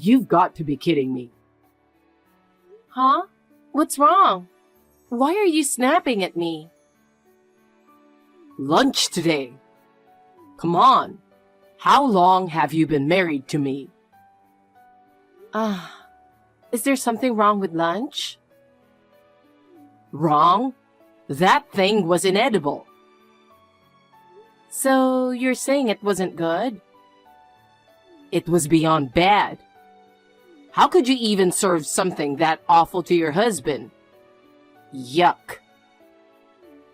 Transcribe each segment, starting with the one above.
You've got to be kidding me. Huh? What's wrong? Why are you snapping at me? Lunch today. Come on. How long have you been married to me? Is there something wrong with lunch? Wrong? That thing was inedible. So you're saying it wasn't good? It was beyond bad. How could you even serve something that awful to your husband? Yuck.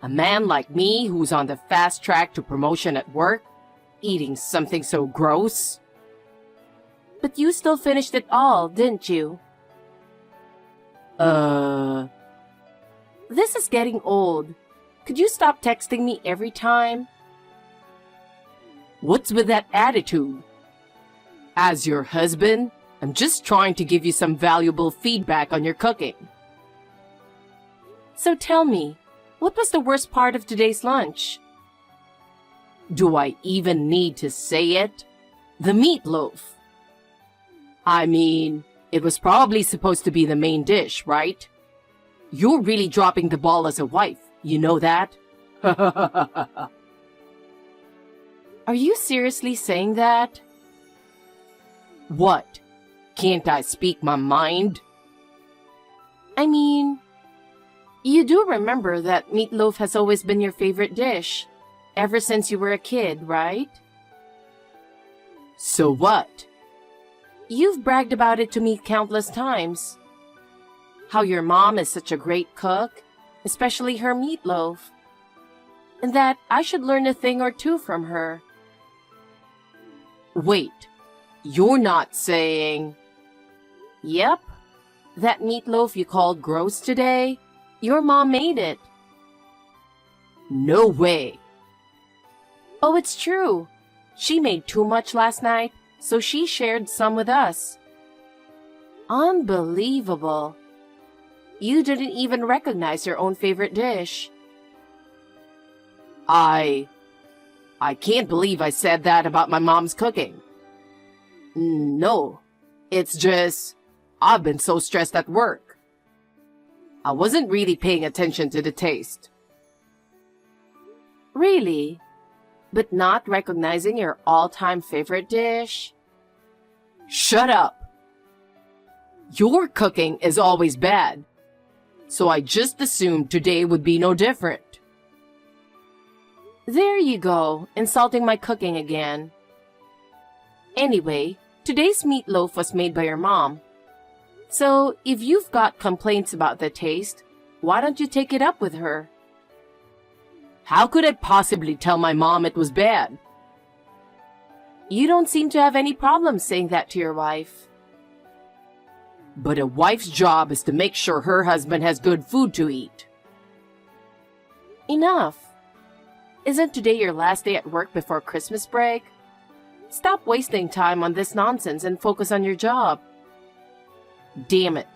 A man like me who's on the fast track to promotion at work, eating something so gross? But you still finished it all, didn't you? This is getting old. Could you stop texting me every time? What's with that attitude? As your husband, I'm just trying to give you some valuable feedback on your cooking. So tell me, what was the worst part of today's lunch? Do I even need to say it? The meatloaf. I mean, it was probably supposed to be the main dish, right? You're really dropping the ball as a wife, you know that? Are you seriously saying that? What? Can't I speak my mind? I mean, you do remember that meatloaf has always been your favorite dish, ever since you were a kid, right? So what? You've bragged about it to me countless times. How your mom is such a great cook, especially her meatloaf. And that I should learn a thing or two from her. Wait, you're not saying... Yep, that meatloaf you called gross today, your mom made it. No way. Oh, it's true. She made too much last night, so she shared some with us. Unbelievable. You didn't even recognize your own favorite dish. I can't believe I said that about my mom's cooking. No, it's just, I've been so stressed at work. I wasn't really paying attention to the taste. Really? But not recognizing your all-time favorite dish? Shut up! Your cooking is always bad, so I just assumed today would be no different. There you go, insulting my cooking again. Anyway, today's meatloaf was made by your mom. So, if you've got complaints about the taste, why don't you take it up with her? How could I possibly tell my mom it was bad? You don't seem to have any problem saying that to your wife. But a wife's job is to make sure her husband has good food to eat. Enough. Isn't today your last day at work before Christmas break? Stop wasting time on this nonsense and focus on your job. Damn it.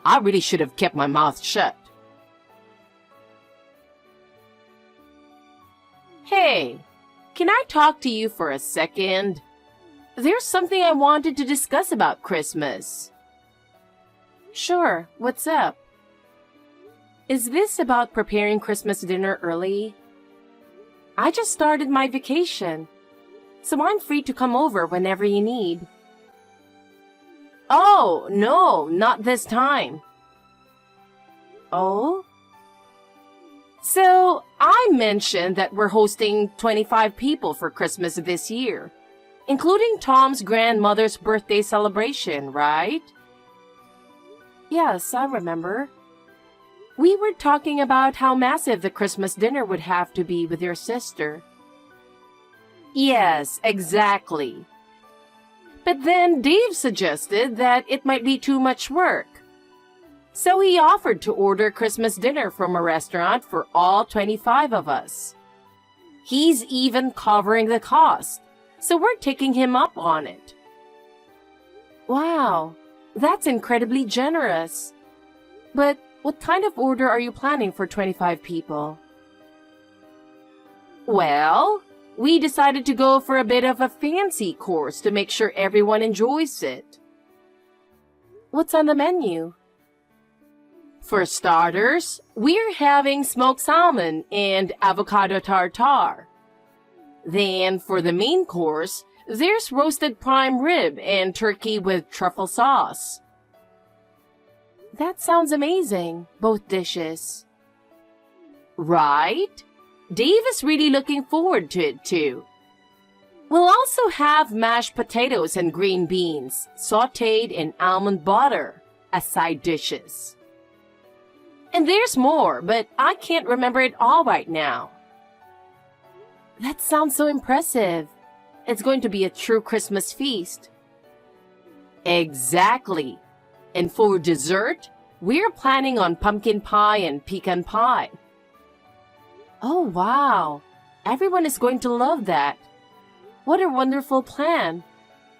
I really should have kept my mouth shut. Hey, can I talk to you for a second? There's something I wanted to discuss about Christmas. Sure, what's up? Is this about preparing Christmas dinner early? I just started my vacation, so I'm free to come over whenever you need. Oh, no, not this time. Oh? So, I mentioned that we're hosting 25 people for Christmas this year, including Tom's grandmother's birthday celebration, right? Yes, I remember. We were talking about how massive the Christmas dinner would have to be with your sister. Yes, exactly. But then Dave suggested that it might be too much work. So he offered to order Christmas dinner from a restaurant for all 25 of us. He's even covering the cost, so we're taking him up on it. Wow, that's incredibly generous. But what kind of order are you planning for 25 people? Well, we decided to go for a bit of a fancy course to make sure everyone enjoys it. What's on the menu? For starters, we're having smoked salmon and avocado tartare. Then for the main course, there's roasted prime rib and turkey with truffle sauce. That sounds amazing, both dishes. Right? Dave is really looking forward to it too. We'll also have mashed potatoes and green beans, sautéed in almond butter, as side dishes. And there's more, but I can't remember it all right now. That sounds so impressive. It's going to be a true Christmas feast. Exactly. And for dessert, we're planning on pumpkin pie and pecan pie. Oh, wow. Everyone is going to love that. What a wonderful plan.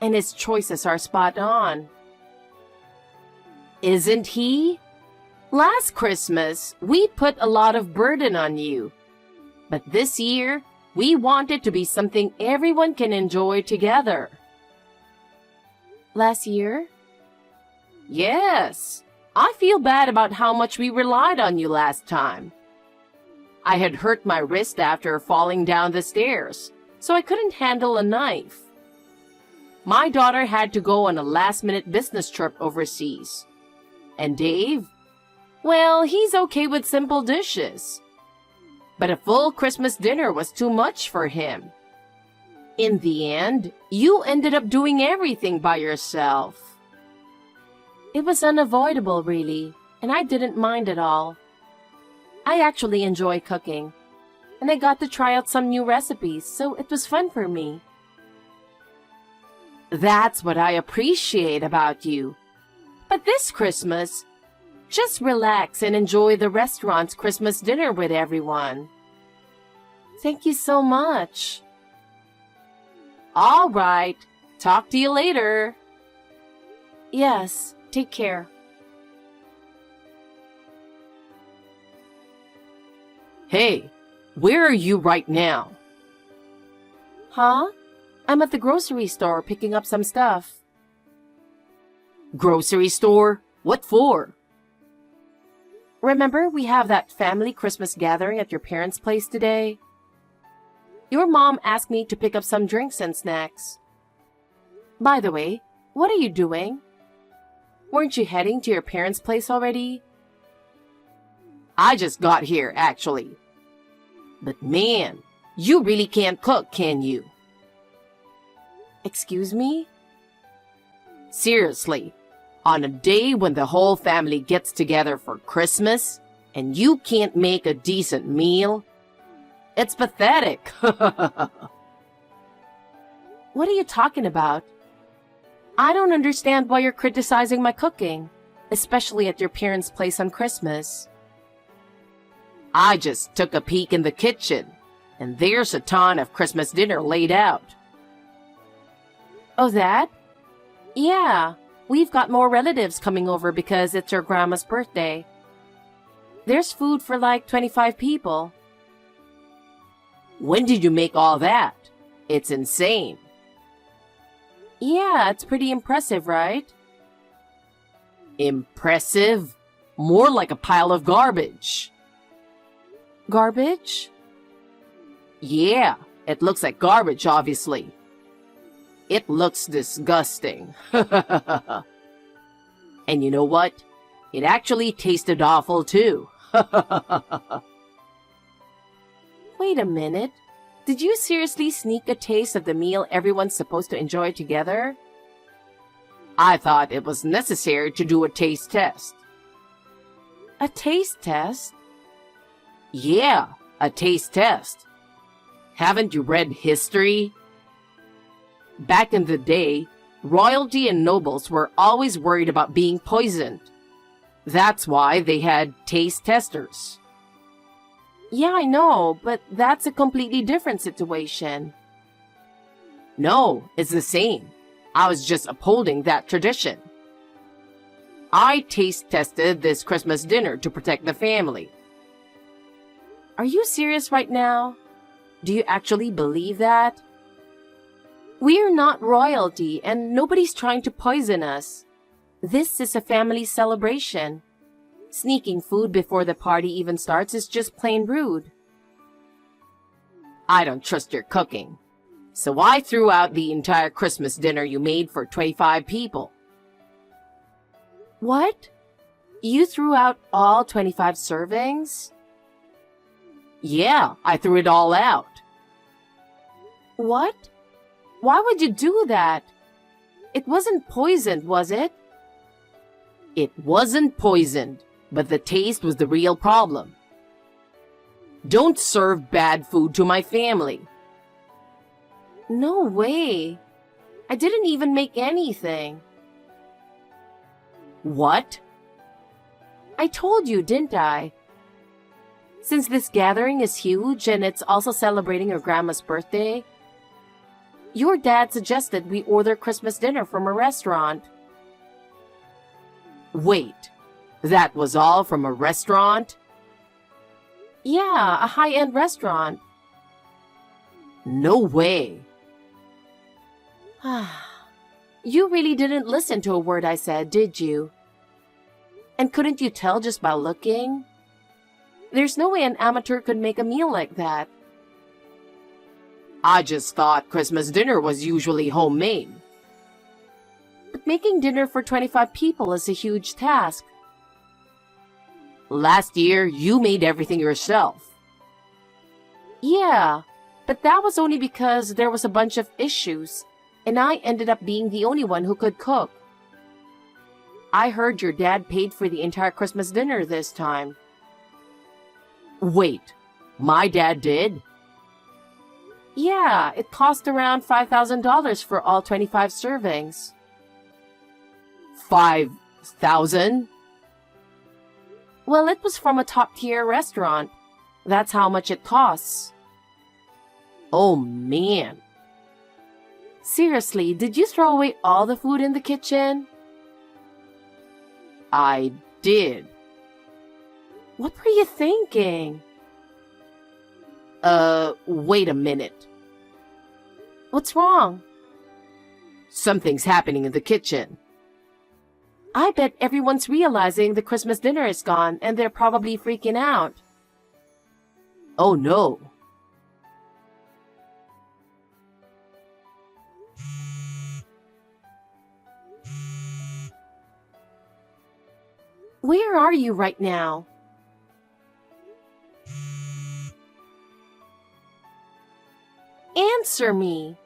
And his choices are spot on. Isn't he? Last Christmas, we put a lot of burden on you. But this year, we want it to be something everyone can enjoy together. Last year? Yes. I feel bad about how much we relied on you last time. I had hurt my wrist after falling down the stairs, so I couldn't handle a knife. My daughter had to go on a last-minute business trip overseas. And Dave? Well, he's okay with simple dishes. But a full Christmas dinner was too much for him. In the end, you ended up doing everything by yourself. It was unavoidable, really, and I didn't mind at all. I actually enjoy cooking, and I got to try out some new recipes, so it was fun for me. That's what I appreciate about you. But this Christmas, just relax and enjoy the restaurant's Christmas dinner with everyone. Thank you so much. All right. Talk to you later. Yes, take care. Hey, where are you right now? Huh? I'm at the grocery store picking up some stuff. Grocery store? What for? Remember we have that family Christmas gathering at your parents' place today? Your mom asked me to pick up some drinks and snacks. By the way, what are you doing? Weren't you heading to your parents' place already? I just got here, actually. But man, you really can't cook, can you? Excuse me? Seriously, on a day when the whole family gets together for Christmas and you can't make a decent meal? It's pathetic. What are you talking about? I don't understand why you're criticizing my cooking, especially at your parents' place on Christmas. I just took a peek in the kitchen, and there's a ton of Christmas dinner laid out. Oh, that? Yeah, we've got more relatives coming over because it's your grandma's birthday. There's food for like 25 people. When did you make all that? It's insane. Yeah, it's pretty impressive, right? Impressive? More like a pile of garbage. Garbage? Yeah, it looks like garbage, obviously. It looks disgusting. And you know what? It actually tasted awful, too. Wait a minute. Did you seriously sneak a taste of the meal everyone's supposed to enjoy together? I thought it was necessary to do a taste test. A taste test? Yeah, a taste test. Haven't you read history? Back in the day, royalty and nobles were always worried about being poisoned. That's why they had taste testers. Yeah, I know, but that's a completely different situation. No, it's the same. I was just upholding that tradition. I taste tested this Christmas dinner to protect the family. Are you serious right now? Do you actually believe that? We're not royalty and nobody's trying to poison us. This is a family celebration. Sneaking food before the party even starts is just plain rude. I don't trust your cooking. So I threw out the entire Christmas dinner you made for 25 people. What? You threw out all 25 servings? Yeah, I threw it all out. What? Why would you do that? It wasn't poisoned, was it? It wasn't poisoned, but the taste was the real problem. Don't serve bad food to my family. No way. I didn't even make anything. What? I told you, didn't I? Since this gathering is huge and it's also celebrating your grandma's birthday, your dad suggested we order Christmas dinner from a restaurant. Wait, that was all from a restaurant? Yeah, a high-end restaurant. No way. You really didn't listen to a word I said, did you? And couldn't you tell just by looking? There's no way an amateur could make a meal like that. I just thought Christmas dinner was usually homemade. But making dinner for 25 people is a huge task. Last year, you made everything yourself. Yeah, but that was only because there was a bunch of issues, and I ended up being the only one who could cook. I heard your dad paid for the entire Christmas dinner this time. Wait, my dad did? Yeah, it cost around $5,000 for all 25 servings. 5,000? Well, it was from a top-tier restaurant. That's how much it costs. Oh, man. Seriously, did you throw away all the food in the kitchen? I did. What were you thinking? Wait a minute. What's wrong? Something's happening in the kitchen. I bet everyone's realizing the Christmas dinner is gone and they're probably freaking out. Oh, no. Where are you right now? Answer me.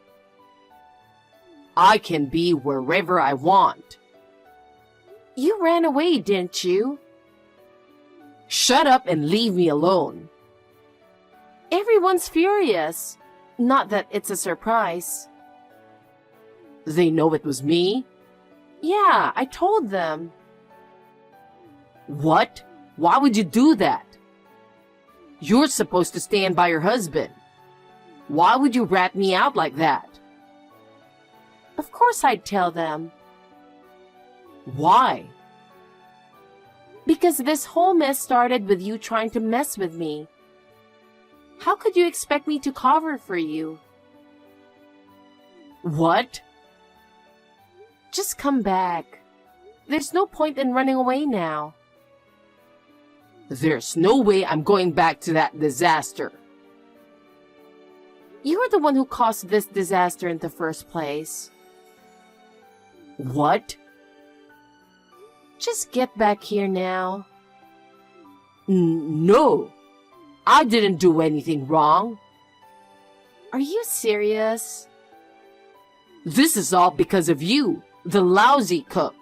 I can be wherever I want. You ran away, didn't you? Shut up and leave me alone. Everyone's furious. Not that it's a surprise. They know it was me? Yeah, I told them. What? Why would you do that? You're supposed to stand by your husband. Why would you rat me out like that? Of course I'd tell them. Why? Because this whole mess started with you trying to mess with me. How could you expect me to cover for you? What? Just come back. There's no point in running away now. There's no way I'm going back to that disaster. You're the one who caused this disaster in the first place. What? Just get back here now. No. I didn't do anything wrong. Are you serious? This is all because of you, the lousy cook.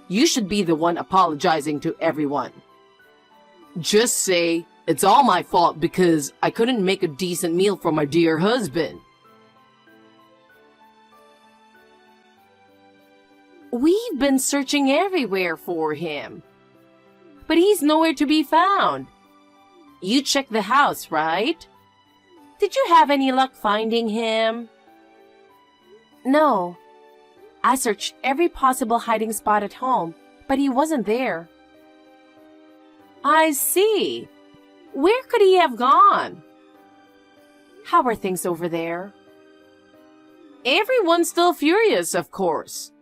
You should be the one apologizing to everyone. Just say, it's all my fault because I couldn't make a decent meal for my dear husband. We've been searching everywhere for him. But he's nowhere to be found. You checked the house, right? Did you have any luck finding him? No. I searched every possible hiding spot at home, but he wasn't there. I see. Where could he have gone? How are things over there? Everyone's still furious, of course.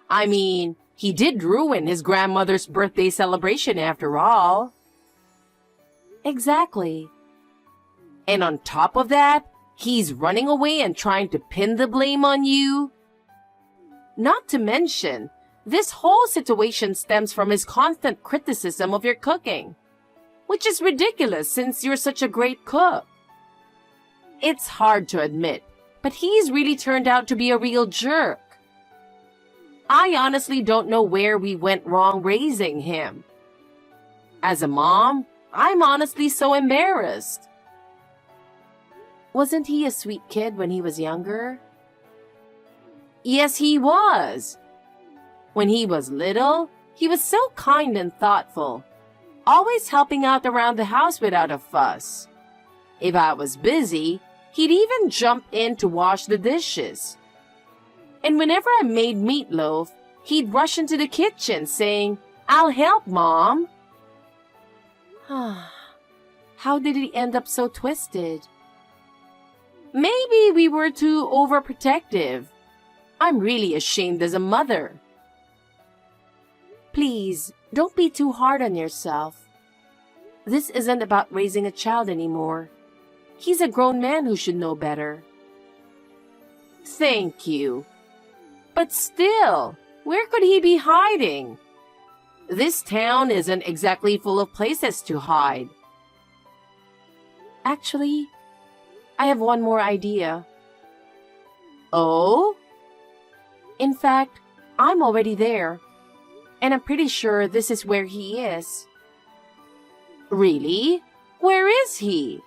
I mean, he did ruin his grandmother's birthday celebration after all. Exactly. And on top of that, he's running away and trying to pin the blame on you. Not to mention, this whole situation stems from his constant criticism of your cooking, which is ridiculous since you're such a great cook. It's hard to admit, but he's really turned out to be a real jerk. I honestly don't know where we went wrong raising him. As a mom, I'm honestly so embarrassed. Wasn't he a sweet kid when he was younger? Yes, he was. When he was little, he was so kind and thoughtful, always helping out around the house without a fuss. If I was busy, he'd even jump in to wash the dishes. And whenever I made meatloaf, he'd rush into the kitchen saying, "I'll help, Mom." How did he end up so twisted? Maybe we were too overprotective. I'm really ashamed as a mother. Please, don't be too hard on yourself. This isn't about raising a child anymore. He's a grown man who should know better. Thank you. But still, where could he be hiding? This town isn't exactly full of places to hide. Actually, I have one more idea. Oh? In fact, I'm already there, and I'm pretty sure this is where he is. Really? Where is he?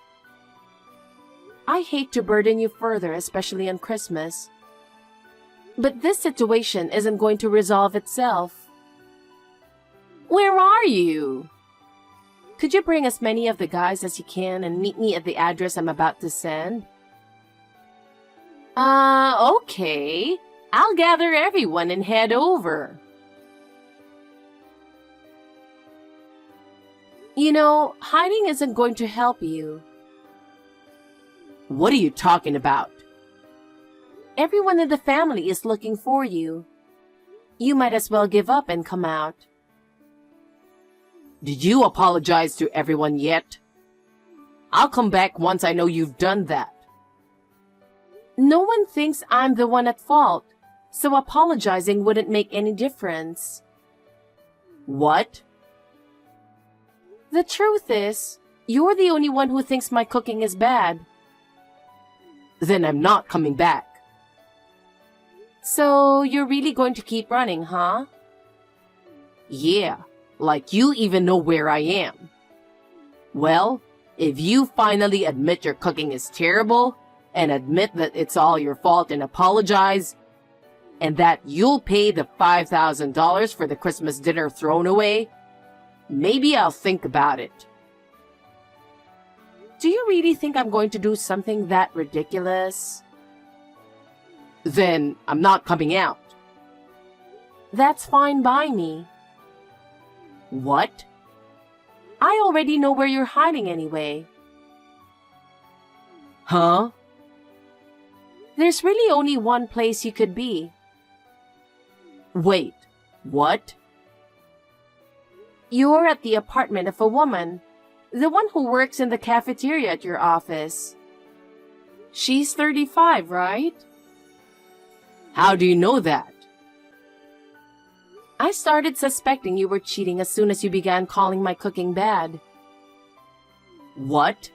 I hate to burden you further, especially on Christmas. But this situation isn't going to resolve itself. Where are you? Could you bring as many of the guys as you can and meet me at the address I'm about to send? Okay. I'll gather everyone and head over. You know, hiding isn't going to help you. What are you talking about? Everyone in the family is looking for you. You might as well give up and come out. Did you apologize to everyone yet? I'll come back once I know you've done that. No one thinks I'm the one at fault, so apologizing wouldn't make any difference. What? The truth is, you're the only one who thinks my cooking is bad. Then I'm not coming back. So you're really going to keep running, huh? Yeah, like you even know where I am. Well, if you finally admit your cooking is terrible, and admit that it's all your fault and apologize, and that you'll pay the $5,000 for the Christmas dinner thrown away, maybe I'll think about it. Do you really think I'm going to do something that ridiculous? Then I'm not coming out. That's fine by me. What? I already know where you're hiding anyway. Huh? There's really only one place you could be. Wait, what? You're at the apartment of a woman, the one who works in the cafeteria at your office. She's 35, right? How do you know that? I started suspecting you were cheating as soon as you began calling my cooking bad. What?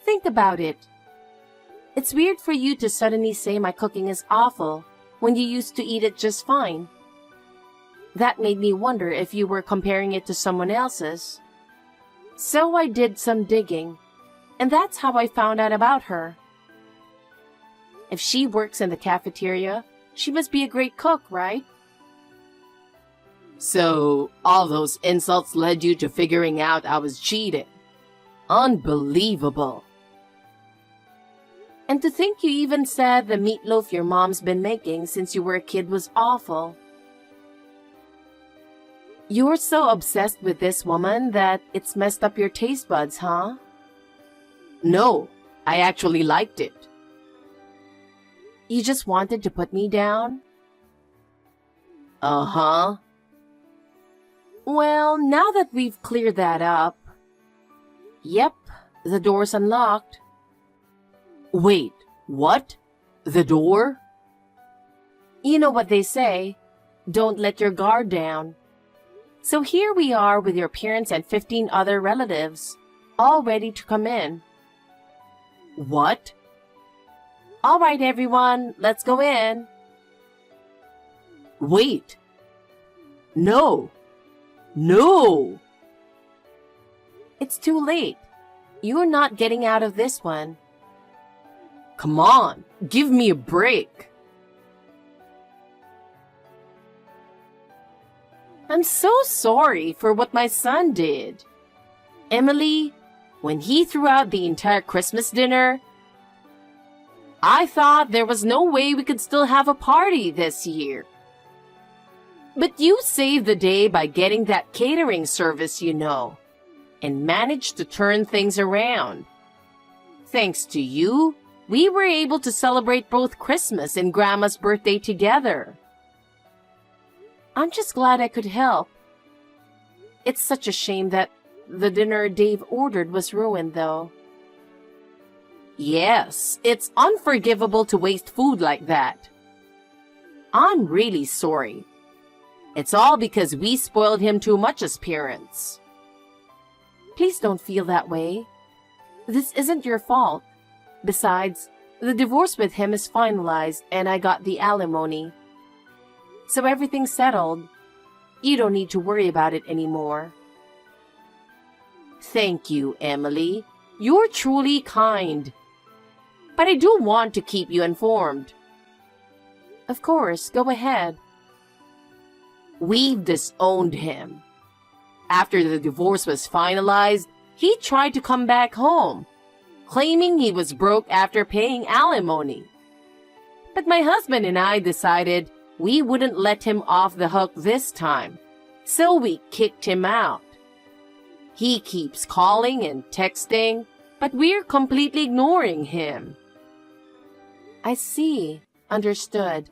Think about it. It's weird for you to suddenly say my cooking is awful when you used to eat it just fine. That made me wonder if you were comparing it to someone else's. So I did some digging, and that's how I found out about her. If she works in the cafeteria, she must be a great cook, right? So, all those insults led you to figuring out I was cheating. Unbelievable. And to think you even said the meatloaf your mom's been making since you were a kid was awful. You're so obsessed with this woman that it's messed up your taste buds, huh? No, I actually liked it. You just wanted to put me down? Uh-huh. Well, now that we've cleared that up, yep, the door's unlocked. Wait, what? The door? You know what they say, don't let your guard down. So here we are with your parents and 15 other relatives, all ready to come in. What? All right, everyone, let's go in. Wait. No. No. It's too late. You're not getting out of this one. Come on, give me a break. I'm so sorry for what my son did. Emily, when he threw out the entire Christmas dinner, I thought there was no way we could still have a party this year. But you saved the day by getting that catering service, you know, and managed to turn things around. Thanks to you, we were able to celebrate both Christmas and Grandma's birthday together. I'm just glad I could help. It's such a shame that the dinner Dave ordered was ruined, though. Yes, it's unforgivable to waste food like that. I'm really sorry. It's all because we spoiled him too much as parents. Please don't feel that way. This isn't your fault. Besides, the divorce with him is finalized and I got the alimony. So everything's settled. You don't need to worry about it anymore. Thank you, Emily. You're truly kind. But I do want to keep you informed. Of course, go ahead. We've disowned him. After the divorce was finalized, he tried to come back home, claiming he was broke after paying alimony. But my husband and I decided we wouldn't let him off the hook this time, so we kicked him out. He keeps calling and texting, but we're completely ignoring him. I see. Understood.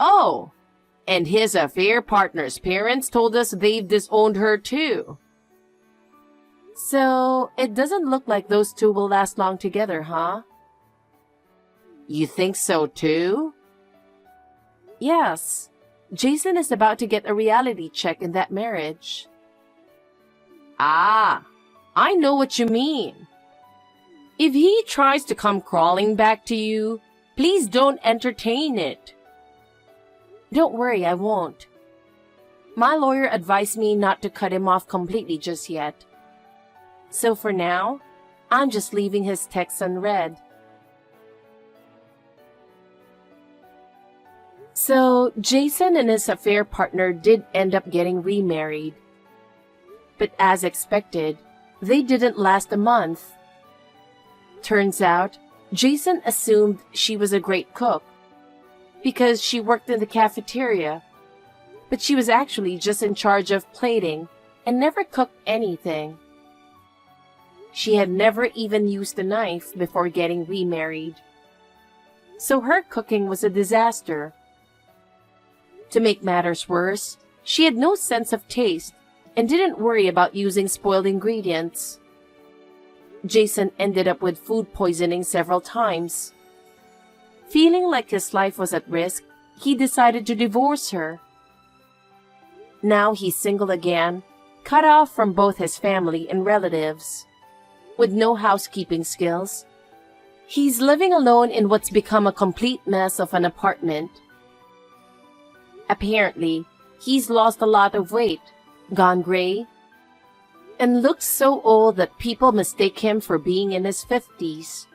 Oh, and his affair partner's parents told us they've disowned her too. So, it doesn't look like those two will last long together, huh? You think so too? Yes. Jason is about to get a reality check in that marriage. Ah, I know what you mean. If he tries to come crawling back to you, please don't entertain it. Don't worry, I won't. My lawyer advised me not to cut him off completely just yet. So for now, I'm just leaving his texts unread. So, Jason and his affair partner did end up getting remarried. But as expected, they didn't last a month. Turns out, Jason assumed she was a great cook because she worked in the cafeteria, but she was actually just in charge of plating and never cooked anything. She had never even used a knife before getting remarried. So her cooking was a disaster. To make matters worse, she had no sense of taste and didn't worry about using spoiled ingredients. Jason ended up with food poisoning several times. Feeling like his life was at risk, he decided to divorce her. Now he's single again, cut off from both his family and relatives. With no housekeeping skills, he's living alone in what's become a complete mess of an apartment. Apparently, he's lost a lot of weight, gone gray, and looks so old that people mistake him for being in his 50s.